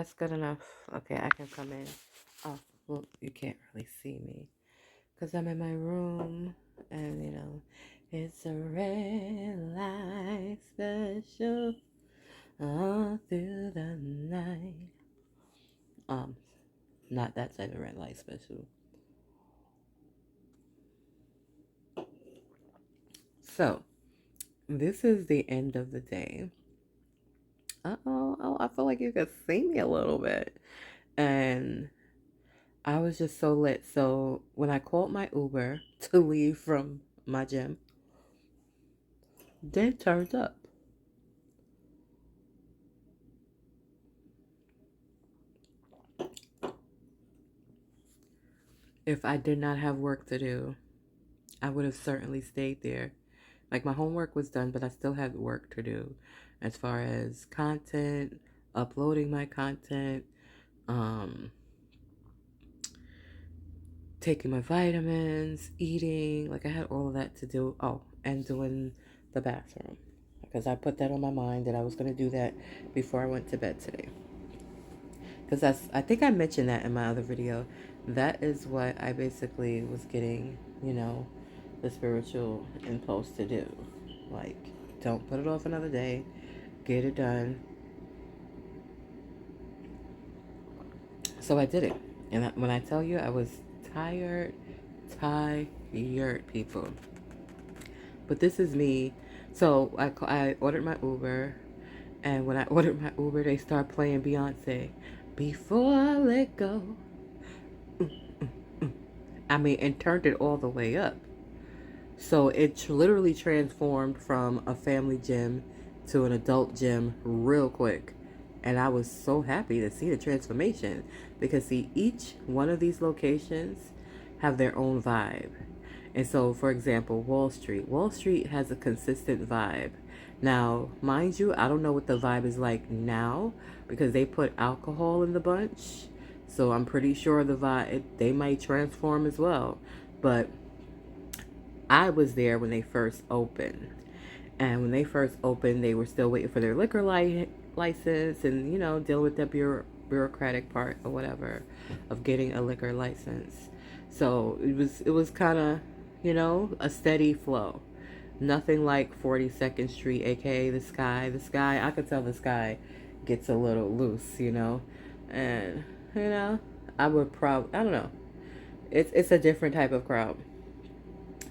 that's good enough. Okay, I can come in. Oh, well, you can't really see me because I'm in my room, and it's a red light special all through the night. Um, Not that type of red light special. So, this is the end of the day. Oh, I feel like you could see me a little bit. And I was just so lit. So when I called my Uber to leave from my gym, they turned up. If I did not have work to do, I would have certainly stayed there. Like my homework was done, but I still had work to do as far as content, uploading my content, um, taking my vitamins, eating. Like I had all of that to do. Oh, and doing the bathroom because I put that on my mind that I was going to do that before I went to bed today. Because I think I mentioned that in my other video. That is what I basically was getting, the spiritual impulse to do. Like, don't put it off another day. Get it done. So I did it. And when I tell you I was tired, people. But this is me. So I ordered my Uber. And when I ordered my Uber, they start playing Beyonce. Before I let go. I mean, and turned it all the way up. So it literally transformed from a family gym to an adult gym real quick. And I was so happy to see the transformation because, see, each one of these locations have their own vibe. And so, for example, Wall Street has a consistent vibe. Now, mind you, I don't know what the vibe is like now because they put alcohol in the bunch. So I'm pretty sure the vibe, they might transform as well. But I was there when they first opened. And when they first opened, they were still waiting for their liquor license and, dealing with the bureaucratic part or whatever of getting a liquor license. So it was kind of, a steady flow. Nothing like 42nd Street, aka the Sky. The Sky, I could tell the Sky gets a little loose, and I would I don't know. It's a different type of crowd.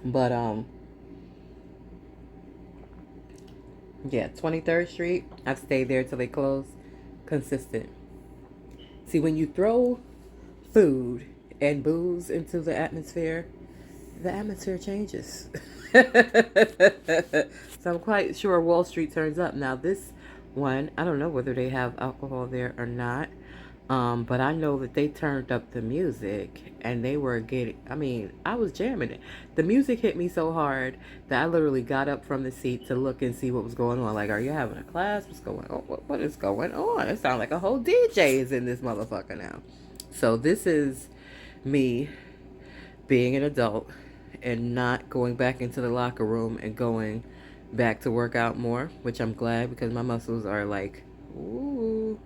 But yeah, 23rd Street, I've stayed there till they close. Consistent. See, when you throw food and booze into the atmosphere changes. So I'm quite sure Wall Street turns up. Now this one, I don't know whether they have alcohol there or not. But I know that they turned up the music and they were I was jamming it. The music hit me so hard that I literally got up from the seat to look and see what was going on. Like, are you having a class? What's going on? What is going on? It sounds like a whole DJ is in this motherfucker now. So this is me being an adult and not going back into the locker room and going back to work out more, which I'm glad because my muscles are like, ooh.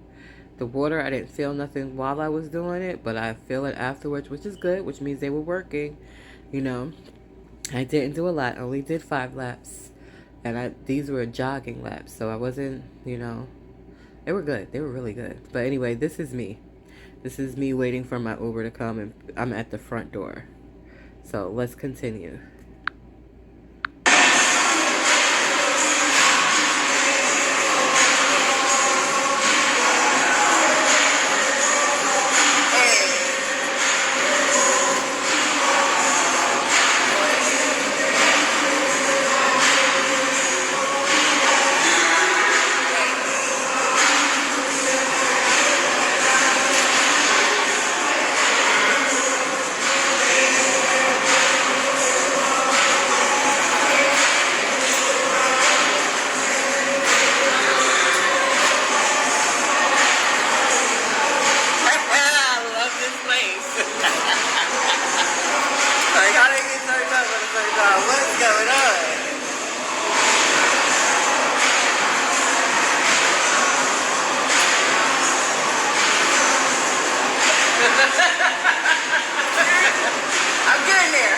The water, I didn't feel nothing while I was doing it, but I feel it afterwards, which is good, which means they were working. I didn't do a lot. I only did 5 laps. And these were jogging laps, so I wasn't, they were good. They were really good. But anyway, this is me. This is me waiting for my Uber to come, and I'm at the front door. So let's continue. I'm getting there.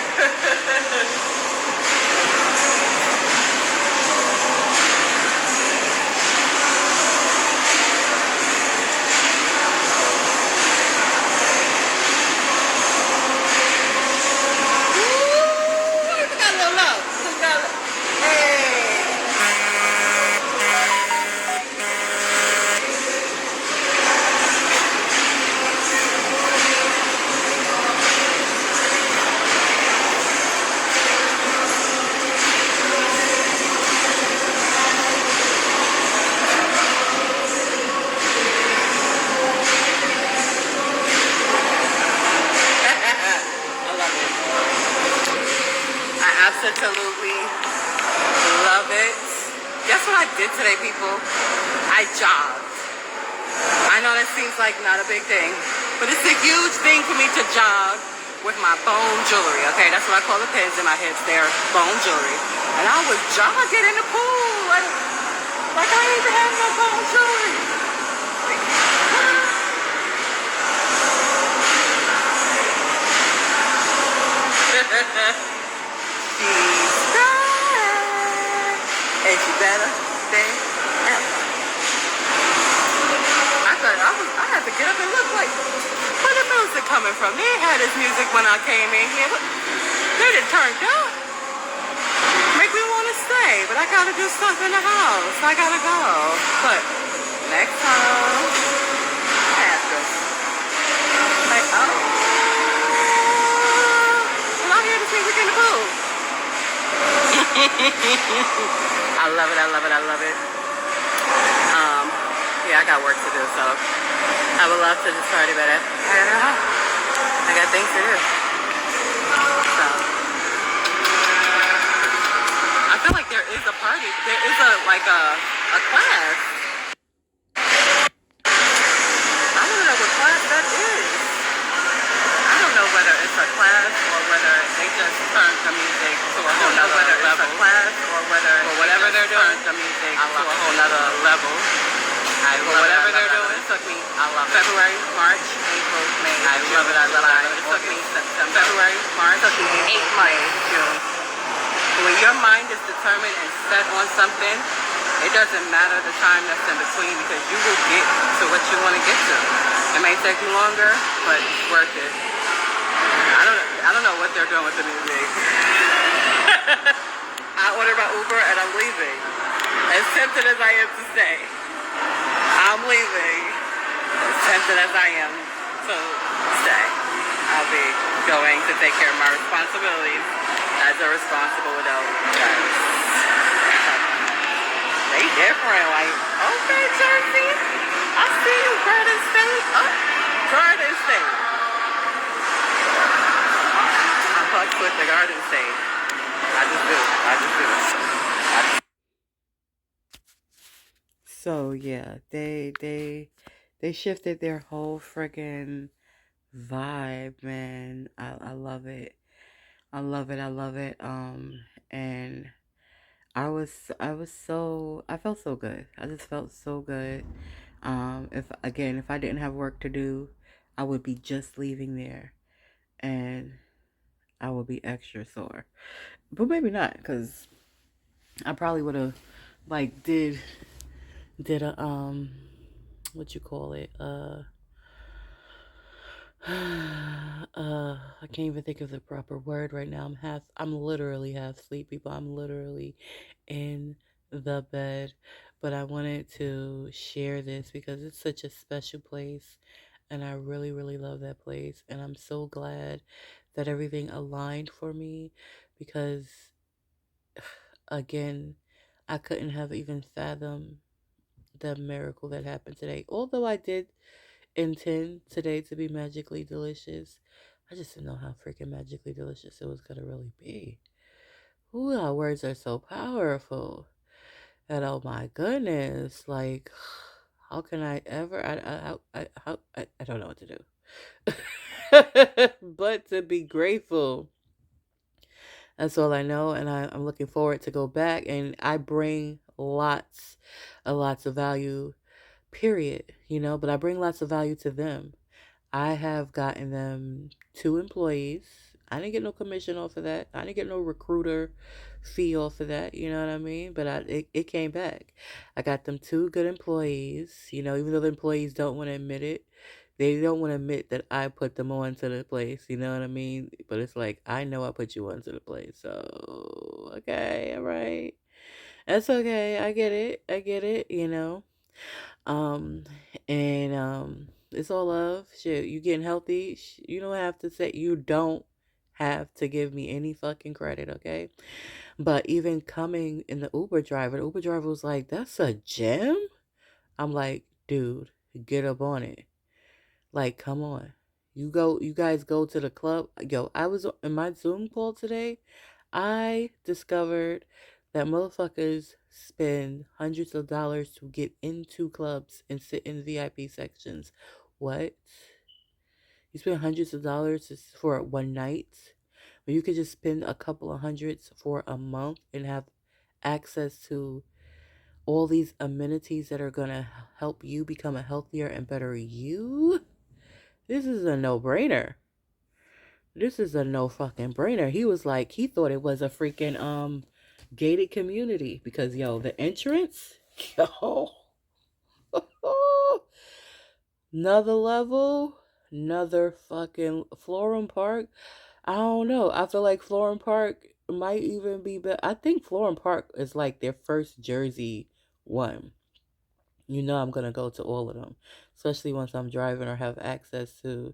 Absolutely love it. Guess what I did today, people? I jogged. I know that seems like not a big thing, but it's a huge thing for me to jog with my bone jewelry, okay? That's what I call the pins in my hips. They're bone jewelry. And I was jogging in the pool. Like I didn't even have no bone jewelry. She's back, and she better than ever. I had to get up and look like, where the music coming from? They had this music when I came in here. They done turned up. Make me want to stay, but I gotta do stuff in the house. I gotta go. But next time, after, like, oh, I'm out here this music in the pool. I love it, I love it, I love it. Yeah, I got work to do, so I would love to just party, but I got things to do. So I feel like there is a party. There is a class. I don't know what class that is. I don't know whether it's a class or whether they just turn the music to a whole nother level. It's a class or whether whatever they're doing the music to a whole nother level. Whatever they're doing, it took me February, March, April, May, I love it, I love it. It took me September, February, March, it took me 8 months, June. When your mind is determined and set on something, it doesn't matter the time that's in between because you will get to what you want to get to. It may take you longer, but it's worth it. I don't know what they're doing with the music. I ordered my Uber and I'm leaving. As tempted as I am to stay, I'm leaving. As tempted as I am to stay, I'll be going to take care of my responsibilities as a responsible adult. They different, like, okay, Jersey, I see you, Garden State. Oh, Garden State. I fuck with the Garden State. I just do. So yeah, they shifted their whole friggin' vibe, man. I love it. I love it. I love it. And I felt so good. I just felt so good. If I didn't have work to do, I would be just leaving there, and I would be extra sore. But maybe not, because I probably would have did a what you call it, I can't even think of the proper word right now. I'm literally half asleep, people. I'm literally in the bed, but I wanted to share this because it's such a special place, and I really, really love that place, and I'm so glad that everything aligned for me because, again, I couldn't have even fathomed the miracle that happened today. Although I did intend today to be magically delicious, I just didn't know how freaking magically delicious it was gonna really be. Ooh, our words are so powerful. And oh my goodness, like, how can I ever? I don't know what to do, but to be grateful. That's all I know, and I'm looking forward to go back. And I bring lots of value, period. But I bring lots of value to them. I have gotten them 2 employees. I didn't get no commission off of that. I didn't get no recruiter fee off of that. You know what I mean? But it came back. I got them 2 good employees. Even though the employees don't want to admit it, they don't want to admit that I put them onto the place. You know what I mean? But it's like, I know I put you onto the place. So, okay, all right. That's okay. I get it. I get it. Um, and it's all love. Shit, you getting healthy. You don't have to say, you don't have to give me any fucking credit, okay? But even coming in the Uber driver was like, "That's a gym?" I'm like, "Dude, get up on it. Like, come on. You guys go to the club." Yo, I was in my Zoom call today. I discovered that motherfuckers spend hundreds of dollars to get into clubs and sit in VIP sections. What? You spend hundreds of dollars for one night, but you could just spend a couple of hundreds for a month and have access to all these amenities that are going to help you become a healthier and better you? This is a no-brainer. This is a no fucking brainer. He was like, he thought it was a freaking gated community because yo, the entrance, yo, another level, another fucking Florham Park. I don't know. I feel like Florham Park might even be better. I think Florham Park is like their first Jersey one. I'm gonna go to all of them, especially once I'm driving or have access to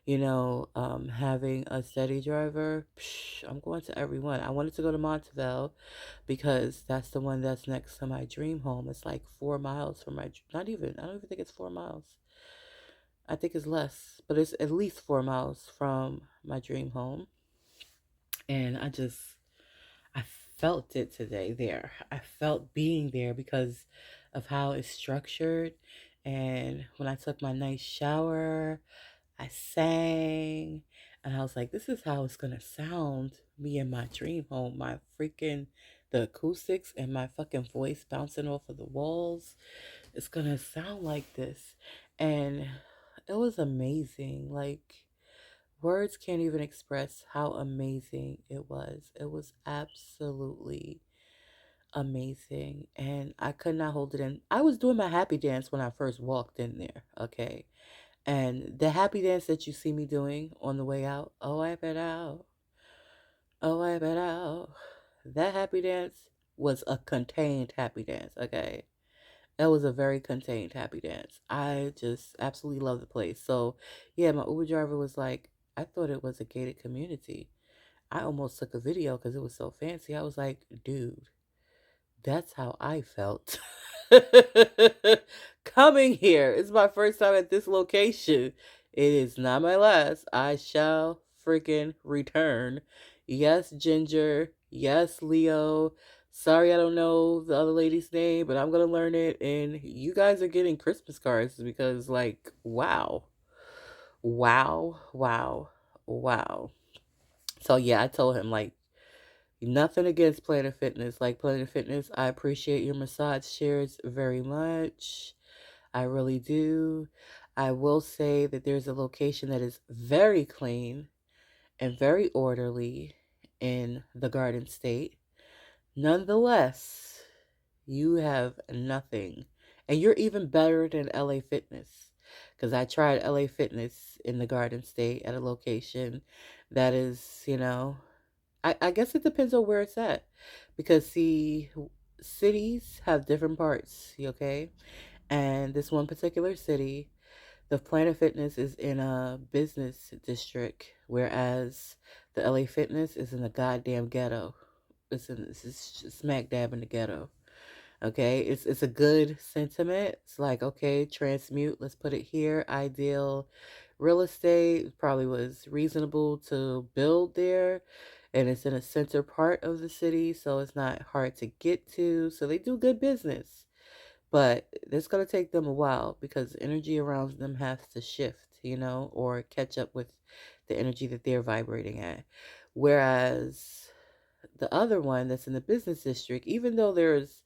having a steady driver. I'm going to every one. I wanted to go to Montevideo because that's the one that's next to my dream home. It's like 4 miles from not even, I don't even think it's 4 miles. I think it's less, but it's at least 4 miles from my dream home. And I felt it today there. I felt being there because of how it's structured. And when I took my nice shower, I sang, and I was like, this is how it's gonna sound, me in my dream home. The acoustics and my fucking voice bouncing off of the walls. It's gonna sound like this. And it was amazing. Like, words can't even express how amazing it was. It was absolutely amazing. And I could not hold it in. I was doing my happy dance when I first walked in there, okay? And the happy dance that you see me doing on the way out, oh, I bet out, oh, I bet out. That happy dance was a contained happy dance, okay? That was a very contained happy dance. I just absolutely love the place. So, yeah, my Uber driver was like, I thought it was a gated community. I almost took a video because it was so fancy. I was like, dude, that's how I felt. Coming here. It's my first time at this location. It is not my last. I shall freaking return. Yes, Ginger. Yes, Leo. Sorry, I don't know the other lady's name, but I'm going to learn it. And you guys are getting Christmas cards because, like, wow. Wow, wow, wow. So, yeah, I told him, like, nothing against Planet Fitness. Like Planet Fitness, I appreciate your massage chairs very much. I really do. I will say that there's a location that is very clean and very orderly in the Garden State. Nonetheless, you have nothing. And you're even better than LA Fitness. Because I tried LA Fitness in the Garden State at a location that is, I guess it depends on where it's at. Because, see, cities have different parts, okay? And this one particular city, the Planet Fitness is in a business district, whereas the LA Fitness is in the goddamn ghetto. It's smack dab in the ghetto. Okay, it's a good sentiment. It's like, okay, transmute, let's put it here. Ideal real estate probably was reasonable to build there, and it's in a center part of the city, so it's not hard to get to. So they do good business, but it's gonna take them a while because the energy around them has to shift, or catch up with the energy that they're vibrating at. Whereas the other one that's in the business district, even though there's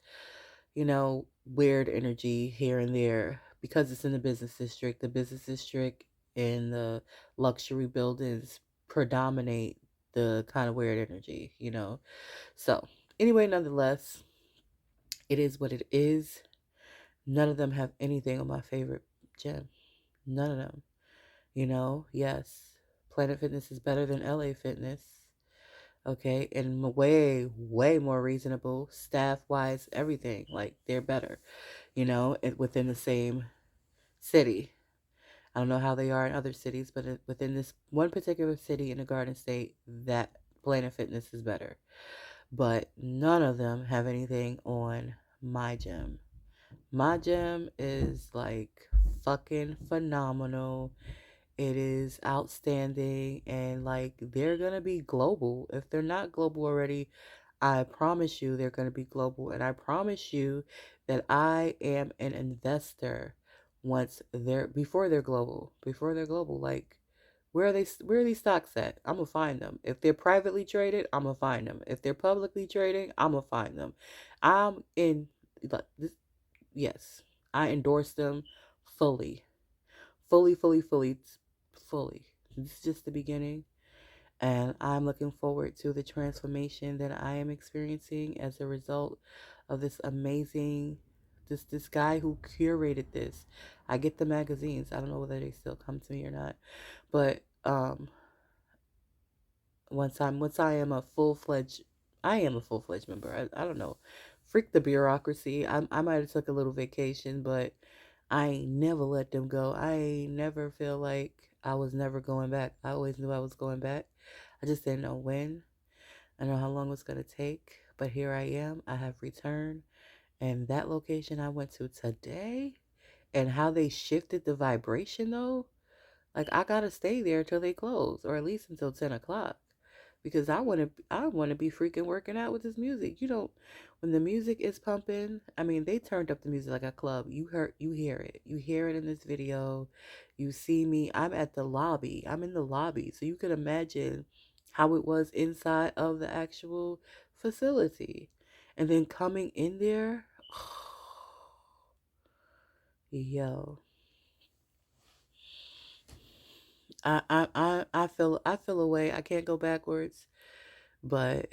weird energy here and there because it's in the business district. The business district and the luxury buildings predominate the kind of weird energy, you know. So, anyway, nonetheless, it is what it is. None of them have anything on my favorite gym. None of them. You know, yes, Planet Fitness is better than LA Fitness. Okay, and way, way more reasonable staff wise, everything. Like, they're better, you know, within the same city. I don't know how they are in other cities, but within this one particular city in the Garden State, that Planet Fitness is better. But none of them have anything on my gym. My gym is like fucking phenomenal. It is outstanding, and like they're gonna be global. If they're not global already, I promise you they're gonna be global. And I promise you that I am an investor once they're before they're global. Before they're global, like where are these stocks at? I'm gonna find them. If they're privately traded, I'm gonna find them. If they're publicly trading, I'm gonna find them. I'm in like this. Yes, I endorse them fully, fully, fully, fully, fully. This is just the beginning, and I'm looking forward to the transformation that I am experiencing as a result of this amazing, this guy who curated this. I get the magazines. I don't know whether they still come to me or not, but once I am a full fledged member. I don't know, freak the bureaucracy. I might have took a little vacation, but I ain't never let them go. I ain't never feel like I was never going back. I always knew I was going back. I just didn't know when. I know how long it was gonna take, but here I am. I have returned, and that location I went to today, and how they shifted the vibration though. Like I gotta stay there till they close, or at least until 10 o'clock, because I wanna be freaking working out with this music. You don't, when the music is pumping. I mean, they turned up the music like a club. You hear it in this video. You see me. I'm at the lobby. I'm in the lobby, so you can imagine how it was inside of the actual facility, and then coming in there. Yo, I feel a way. I can't go backwards, but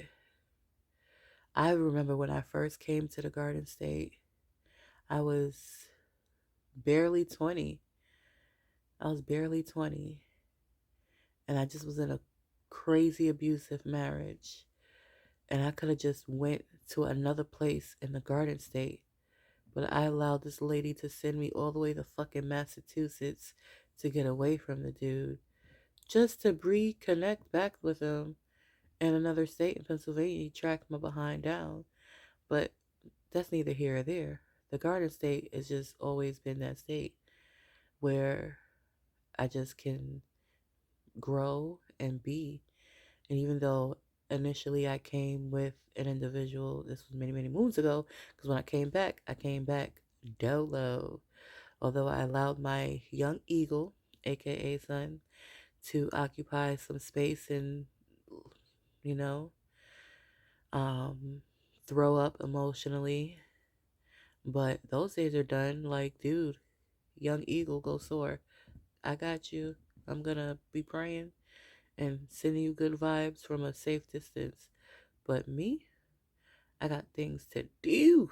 I remember when I first came to the Garden State, I was barely 20. I was barely 20, and I just was in a crazy abusive marriage, and I could have just went to another place in the Garden State, but I allowed this lady to send me all the way to fucking Massachusetts to get away from the dude, just to reconnect back with him in another state in Pennsylvania. He tracked my behind down. But that's neither here or there. The Garden State has just always been that state where I just can grow and be. And even though initially I came with an individual, this was many, many moons ago, because when I came back dolo. Although I allowed my young eagle, aka son, to occupy some space and, you know, um, throw up emotionally. But those days are done. Like, dude, young eagle, go soar. I got you. I'm gonna be praying and sending you good vibes from a safe distance. But me, I got things to do.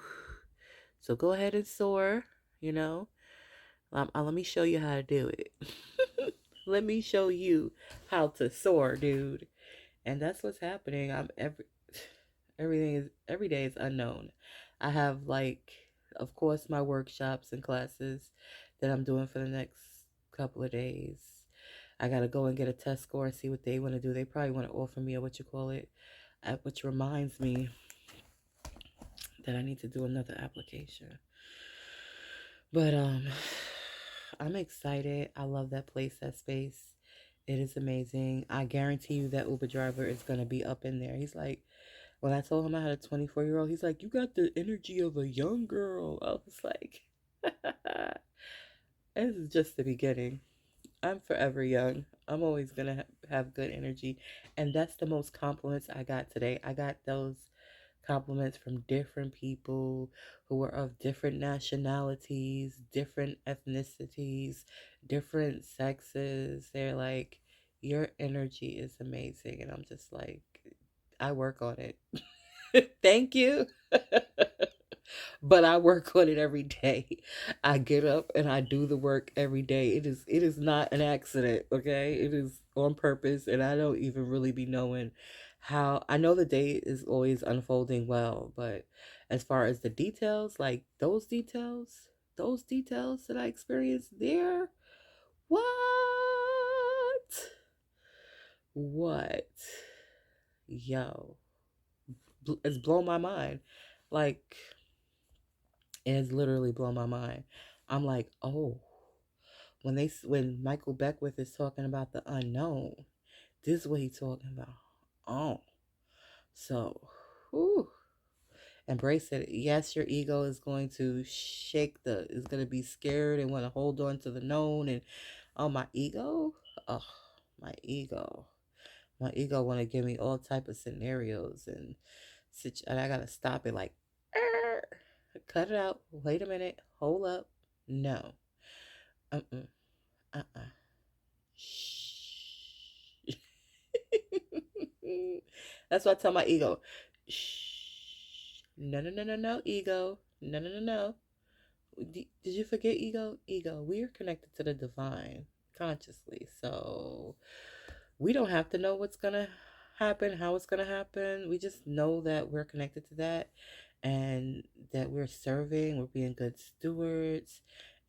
So go ahead and soar, you know. Let me show you how to do it. Let me show you how to soar, dude. And that's what's happening. Every day is unknown. I have, like, of course, my workshops and classes that I'm doing for the next couple of days. I gotta go and get a test score and see what they want to do. They probably want to offer me a what you call it, which reminds me that I need to do another application. But I'm excited. I love that place, that space. It is amazing. I guarantee you that Uber driver is gonna be up in there. He's like, when I told him I had a 24-year-old, he's like, "You got the energy of a young girl." I was like, this is just the beginning. I'm forever young. I'm always going to have good energy. And that's the most compliments I got today. I got those compliments from different people who are of different nationalities, different ethnicities, different sexes. They're like, your energy is amazing. And I'm just like, I work on it. Thank you. But I work on it every day. I get up and I do the work every day. It is not an accident, okay? It is on purpose, and I don't even really be knowing how. I know the day is always unfolding well, but as far as the details, like those details that I experienced there, what? What? Yo, it's blown my mind. Like, it has literally blown my mind. I'm like, oh, when Michael Beckwith is talking about the unknown, this is what he's talking about. Oh, so, whew, embrace it. Yes, your ego is going to is going to be scared and want to hold on to the known. And oh, my ego, oh, my ego, my ego want to give me all type of scenarios and I gotta stop it like, "Er, cut it out. Wait a minute. Hold up. No. Uh-uh. Uh-uh. Shh. That's what I tell my ego. Shh. No, no, no, no, no, ego. No, no, no, no. Did you forget ego? Ego. We are connected to the divine consciously. So we don't have to know what's going to happen, how it's going to happen. We just know that we're connected to that and that we're serving, we're being good stewards,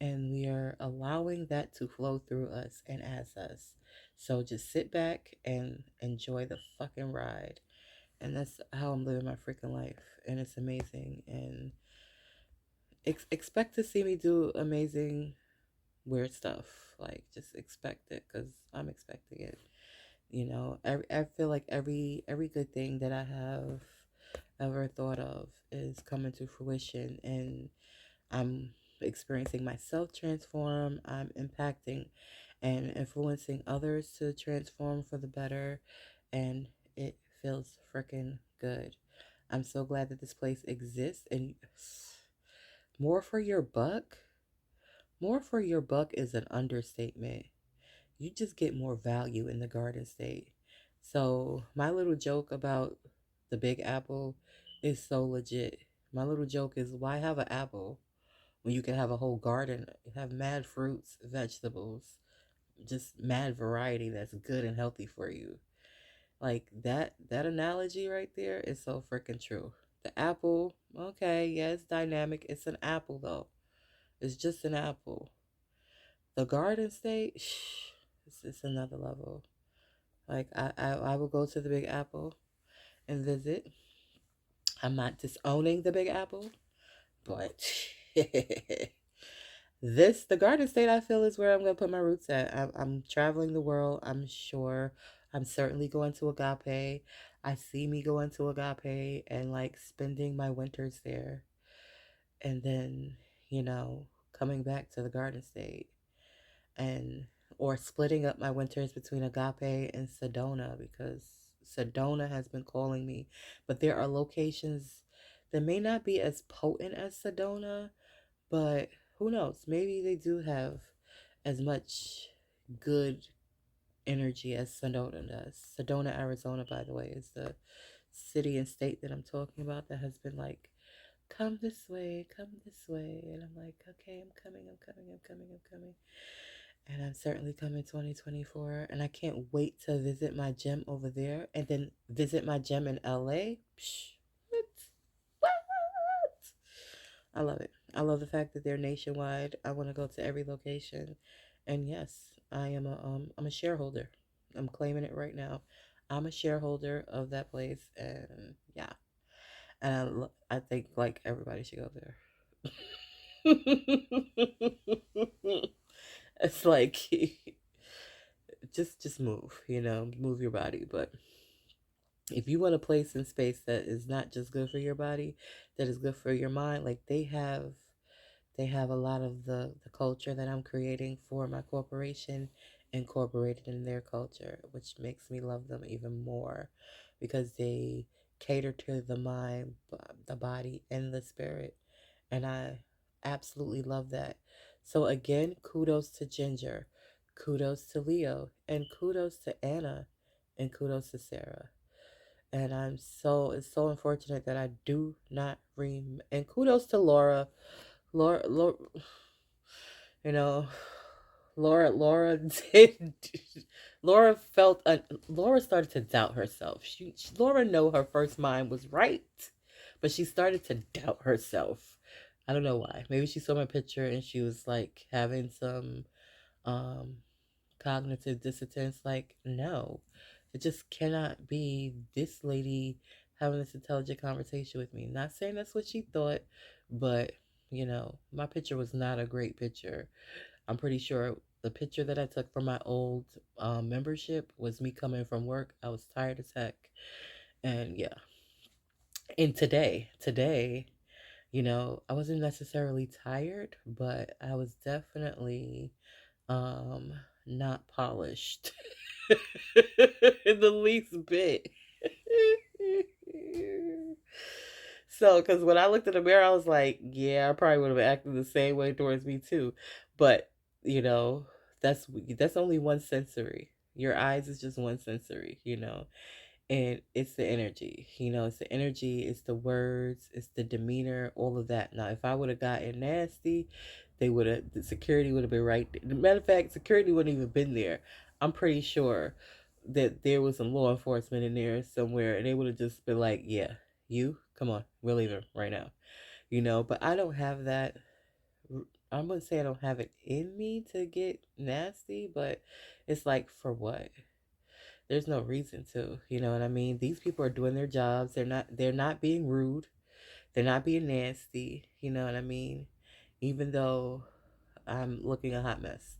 and we are allowing that to flow through us and as us. So just sit back and enjoy the fucking ride. And that's how I'm living my freaking life. And it's amazing. And expect to see me do amazing, weird stuff. Like, just expect it because I'm expecting it. I feel like every good thing that I have ever thought of is coming to fruition, and I'm experiencing myself transform. I'm impacting and influencing others to transform for the better, and it feels freaking good. I'm so glad that this place exists, and more for your buck. More for your buck is an understatement. You just get more value in the Garden State. So, my little joke about the Big Apple is so legit. My little joke is, why have an apple when you can have a whole garden, have mad fruits, vegetables, just mad variety that's good and healthy for you. Like, that analogy right there is so freaking true. The apple, okay, yeah, it's dynamic. It's an apple though. It's just an apple. The Garden State, it's another level. Like, I will go to the Big Apple and visit. I'm not disowning the Big Apple, but the Garden State, I feel, is where I'm going to put my roots at. I'm traveling the world, I'm sure. I'm certainly going to Agape. I see me going to Agape and like spending my winters there. And then, coming back to the Garden State and or splitting up my winters between Agape and Sedona because Sedona has been calling me, but there are locations that may not be as potent as Sedona, but who knows? Maybe they do have as much good energy as Sedona does. Sedona, Arizona, by the way, is the city and state that I'm talking about that has been like, come this way, come this way. And I'm like, okay, I'm coming, I'm coming, I'm coming, I'm coming. And I'm certainly coming 2024. And I can't wait to visit my gym over there and then visit my gym in LA. Psh, what? What? I love it. I love the fact that they're nationwide. I want to go to every location. And yes, I'm a shareholder. I'm claiming it right now. I'm a shareholder of that place, and yeah. And I think like everybody should go there. It's like, just move, move your body. But if you want a place in space that is not just good for your body, that is good for your mind, like they have a lot of the culture that I'm creating for my corporation incorporated in their culture, which makes me love them even more because they cater to the mind, the body, and the spirit. And I absolutely love that. So, again, kudos to Ginger, kudos to Leo, and kudos to Anna, and kudos to Sarah. And it's so unfortunate that I do not and kudos to Laura. Laura, you know, Laura did. Laura felt. Laura started to doubt herself. Laura know her first mind was right, but she started to doubt herself. I don't know why. Maybe she saw my picture and she was like having some um cognitive dissonance. Like, no, it just cannot be this lady having this intelligent conversation with me. Not saying that's what she thought, but my picture was not a great picture. I'm pretty sure the picture that I took from my old membership was me coming from work. I was tired as heck. And yeah. And today, I wasn't necessarily tired, but I was definitely um not polished in the least bit. So, because when I looked in the mirror, I was like, yeah, I probably would have acted the same way towards me too. But, you know, that's only one sensory. Your eyes is just one sensory. And it's the energy. It's the energy, it's the words, it's the demeanor, all of that. Now, if I would have gotten nasty, the security would have been right there. Matter of fact, security wouldn't even been there. I'm pretty sure that there was some law enforcement in there somewhere, and they would have just been like, yeah, you, come on, we're leaving right now. But I don't have that. I'm gonna say I don't have it in me to get nasty, but it's like, for what? There's no reason to. You know what I mean? These people are doing their jobs. They're not being rude. They're not being nasty. You know what I mean? Even though I'm looking a hot mess.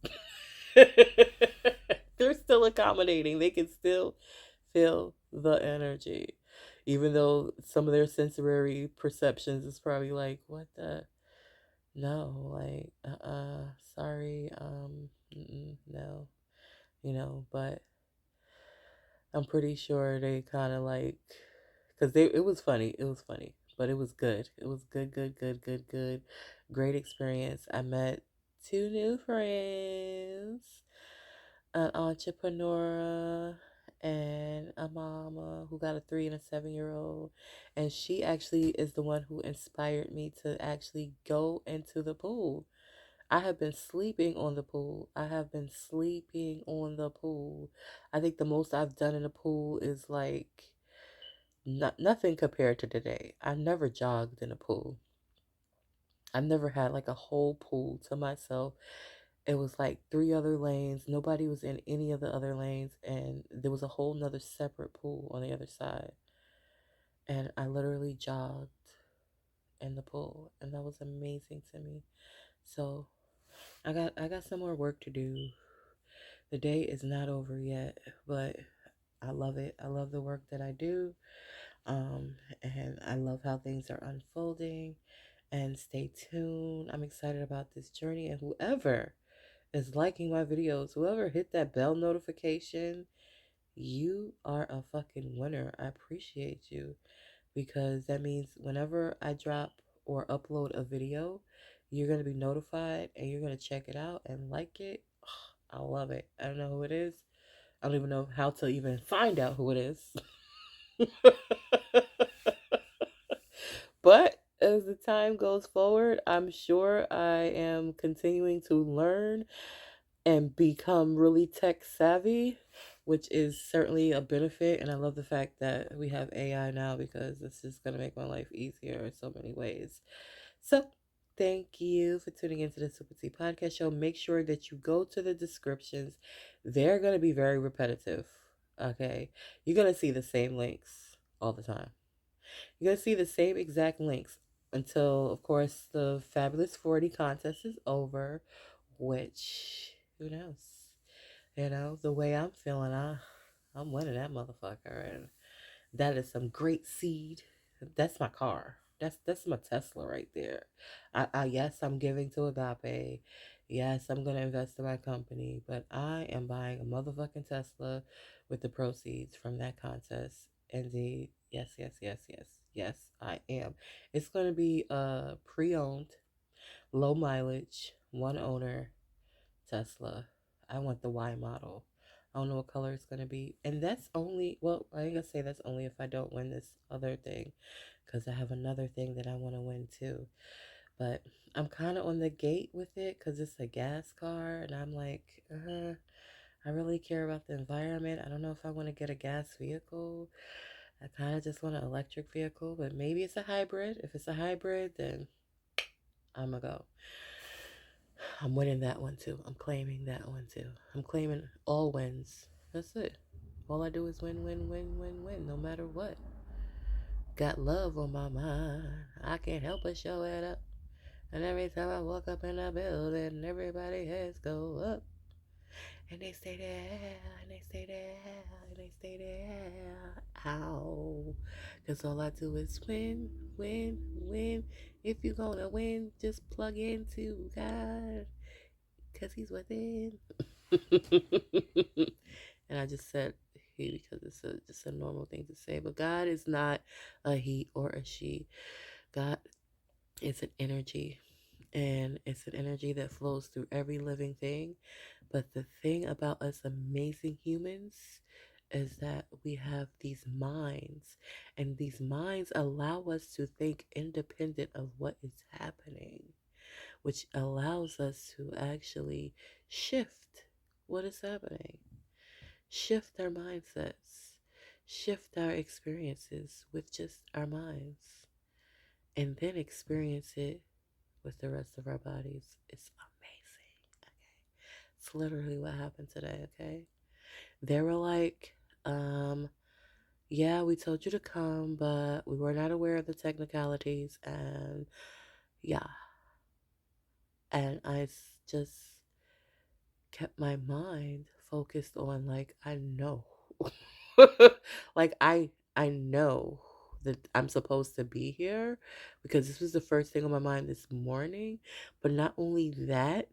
They're still accommodating. They can still feel the energy. Even though some of their sensory perceptions is probably like, what the, no, like, sorry, no, but I'm pretty sure they kind of like, because it was funny, but it was good. It was good, good, good, good, good. Great experience. I met two new friends, an entrepreneur and a mama who got a 3 and a 7-year-old. And she actually is the one who inspired me to actually go into the pool. I have been sleeping on the pool. I have been sleeping on the pool. I think the most I've done in the pool is like nothing compared to today. I never jogged in a pool. I've never had like a whole pool to myself. It was like 3 other lanes. Nobody was in any of the other lanes, and there was a whole nother separate pool on the other side. And I literally jogged in the pool, and that was amazing to me. So I got some more work to do. The day is not over yet, but I love it. I love the work that I do. And I love how things are unfolding. And stay tuned. I'm excited about this journey. And whoever is liking my videos, whoever hit that bell notification, you are a fucking winner. I appreciate you, because that means whenever I drop or upload a video, you're going to be notified and you're going to check it out and like it. I love it. I don't know who it is. I don't even know how to even find out who it is. But as the time goes forward, I'm sure I am continuing to learn and become really tech savvy, which is certainly a benefit. And I love the fact that we have AI now, because this is going to make my life easier in so many ways. So, thank you for tuning into the Super Tea Podcast Show. Make sure that you go to the descriptions. They're going to be very repetitive. Okay. You're going to see the same links all the time. You're going to see the same exact links until, of course, the Fabulous 40 contest is over, which, who knows? The way I'm feeling, I'm winning that motherfucker. And that is some great seed. That's my car. That's my Tesla right there. Yes, I'm giving to Agape. Yes, I'm gonna invest in my company, but I am buying a motherfucking Tesla with the proceeds from that contest. Indeed, Yes, yes, yes, yes. Yes, I am. It's going to be pre-owned, low mileage, one owner Tesla. I want the Y model. I don't know what color it's going to be. And that's only, well, I ain't going to say that's only if I don't win this other thing, because I have another thing that I want to win too. But I'm kind of on the gate with it because it's a gas car. And I'm like, I really care about the environment. I don't know if I want to get a gas vehicle. I kind of just want an electric vehicle, but maybe it's a hybrid. If it's a hybrid, then I'm going to go. I'm winning that one too. I'm claiming that one too. I'm claiming all wins. That's it. All I do is win, win, win, win, win, no matter what. Got love on my mind. I can't help but show it up. And every time I walk up in a building, everybody heads go up. And they stay there, and they stay there, and they stay there. Ow. Because all I do is win, win, win. If you're gonna win, just plug into God. Because He's within. And I just said he because it's just a normal thing to say. But God is not a he or a she. God is an energy. And it's an energy that flows through every living thing. But the thing about us amazing humans is that we have these minds, and these minds allow us to think independent of what is happening, which allows us to actually shift what is happening, shift our mindsets, shift our experiences with just our minds, and then experience it with the rest of our bodies. It's amazing. Okay. It's literally what happened today, okay? They were like, yeah, we told you to come, but we were not aware of the technicalities, and yeah. And just kept my mind focused on, like, I know. Like, I know that I'm supposed to be here because this was the first thing on my mind this morning. But not only that,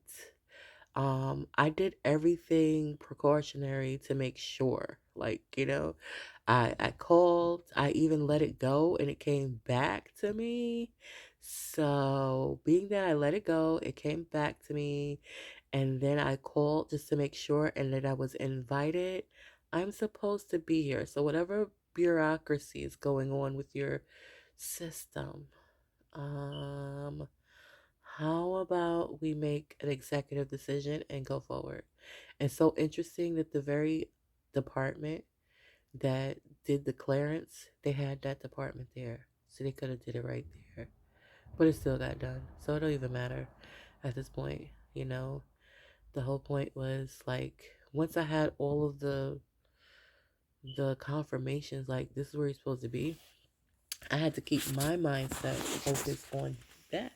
I did everything precautionary to make sure. Like, I called, I even let it go and it came back to me. So being that I let it go, it came back to me, and then I called just to make sure and that I was invited. I'm supposed to be here. So whatever bureaucracy is going on with your system, um, how about we make an executive decision and go forward? And so interesting that the very department that did the clearance, they had that department there. So they could have did it right there. But it still got done. So it don't even matter at this point, you know. The whole point was, like, once I had all of the confirmations, like, this is where you're supposed to be, I had to keep my mindset focused on that.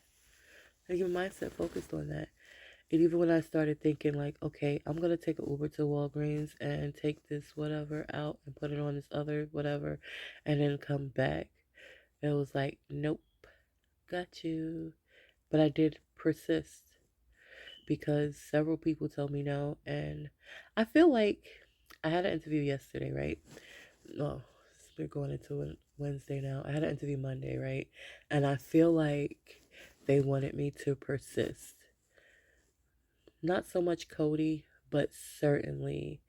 I keep my mindset focused on that. And even when I started thinking, like, okay, I'm gonna take an Uber to Walgreens and take this whatever out and put it on this other whatever and then come back, it was like, nope, got you. But I did persist because several people told me no. And I feel like I had an interview yesterday, right? No, we're going into Wednesday now. I had an interview Monday, right? And I feel like they wanted me to persist. Not so much Cody, but certainly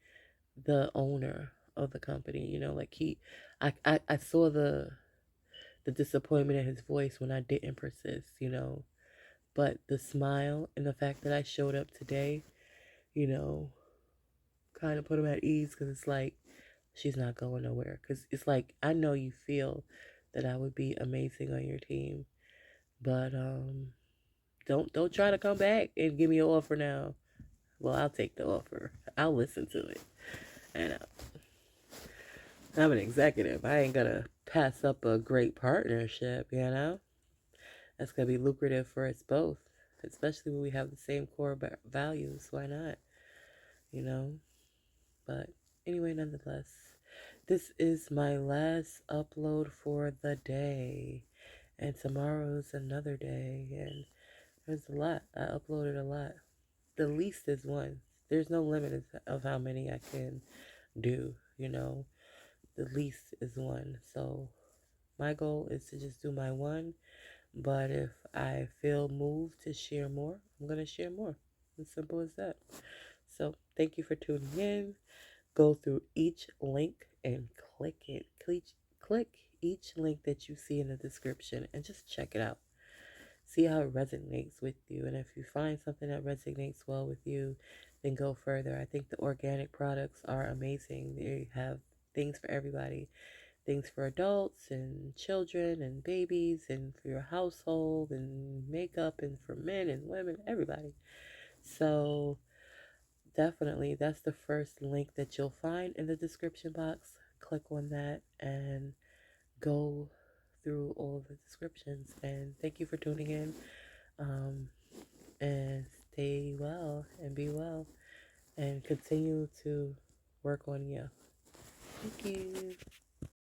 the owner of the company. Like I saw the disappointment in his voice when I didn't persist, but the smile and the fact that I showed up today, you know, kind of put him at ease, because it's like, she's not going nowhere. Because it's like, I know you feel that I would be amazing on your team, but don't try to come back and give me an offer now. Well, I'll take the offer. I'll listen to it. And I'm an executive. I ain't gonna pass up a great partnership, That's gonna be lucrative for us both, especially when we have the same core values. Why not? You know? But anyway, nonetheless, this is my last upload for the day. And tomorrow's another day. And there's a lot. I uploaded a lot. The least is one. There's no limit of how many I can do, The least is one. So My goal is to just do my one, but if I feel moved to share more, I'm going to share more. As simple as that. So thank you for tuning in. Go through each link and click it. Click each link that you see in the description and just check it out. See how it resonates with you. And if you find something that resonates well with you, then go further. I think the organic products are amazing. They have things for everybody, things for adults and children and babies and for your household and makeup and for men and women, everybody. So definitely that's the first link that you'll find in the description box. Click on that and go through all of the descriptions. And thank you for tuning in. Um, and stay well and be well and continue to work on you. Thank you.